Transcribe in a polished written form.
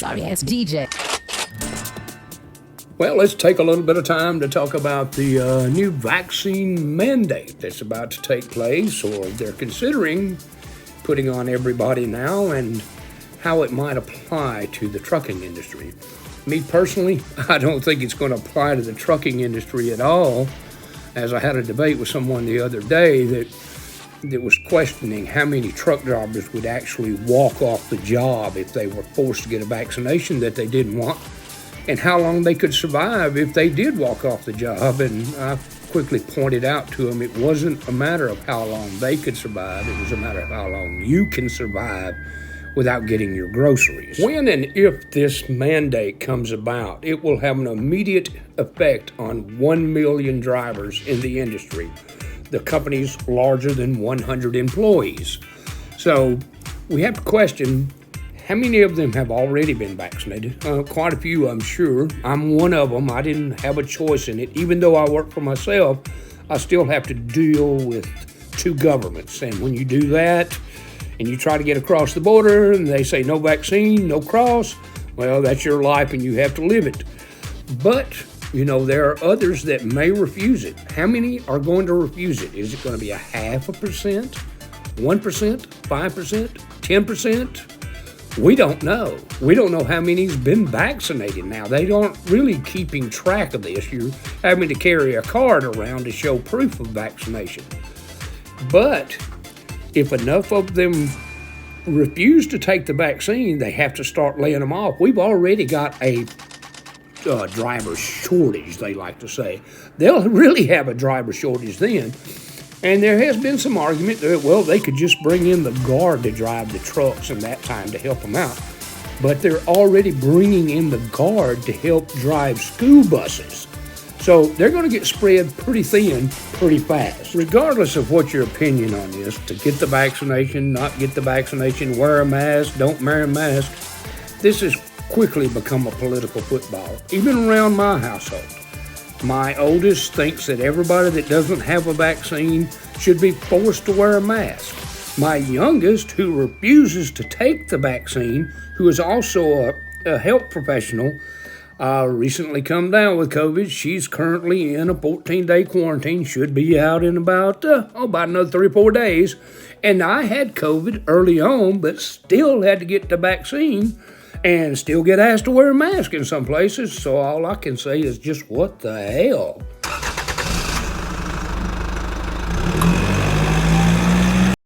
Sorry ass DJ. Well, let's take a little bit of time to talk about the new vaccine mandate that's about to take place, or they're considering putting on everybody now, and how it might apply to the trucking industry. Me personally, I don't think it's going to apply to the trucking industry at all, as I had a debate with someone the other day that was questioning how many truck drivers would actually walk off the job if they were forced to get a vaccination that they didn't want, and how long they could survive if they did walk off the job. And I quickly pointed out to them it wasn't a matter of how long they could survive, it was a matter of how long you can survive without getting your groceries. When and if this mandate comes about, it will have an immediate effect on 1 million drivers in the industry, the companies larger than 100 employees. So we have to question, how many of them have already been vaccinated? Quite a few, I'm sure. I'm one of them. I didn't have a choice in it. Even though I work for myself, I still have to deal with two governments. And when you do that, and you try to get across the border, and they say no vaccine, no cross, well, that's your life and you have to live it. But, there are others that may refuse it. How many are going to refuse it? Is it going to be 0.5%, 1%, 5%, 10%? We don't know. We don't know how many's been vaccinated now. They aren't really keeping track of this. You're having to carry a card around to show proof of vaccination. But if enough of them refuse to take the vaccine, they have to start laying them off. We've already got a driver shortage, they like to say. They'll really have a driver shortage then. And there has been some argument that, well, they could just bring in the guard to drive the trucks in that time to help them out. But they're already bringing in the guard to help drive school buses. So they're going to get spread pretty thin, pretty fast. Regardless of what your opinion on this, to get the vaccination, not get the vaccination, wear a mask, don't wear a mask, this has quickly become a political football, even around my household. My oldest thinks that everybody that doesn't have a vaccine should be forced to wear a mask. My youngest, who refuses to take the vaccine, who is also a health professional, recently come down with COVID. She's currently in a 14-day quarantine, should be out in about another 3 or 4 days. And I had COVID early on, but still had to get the vaccine and still get asked to wear a mask in some places. So all I can say is just what the hell?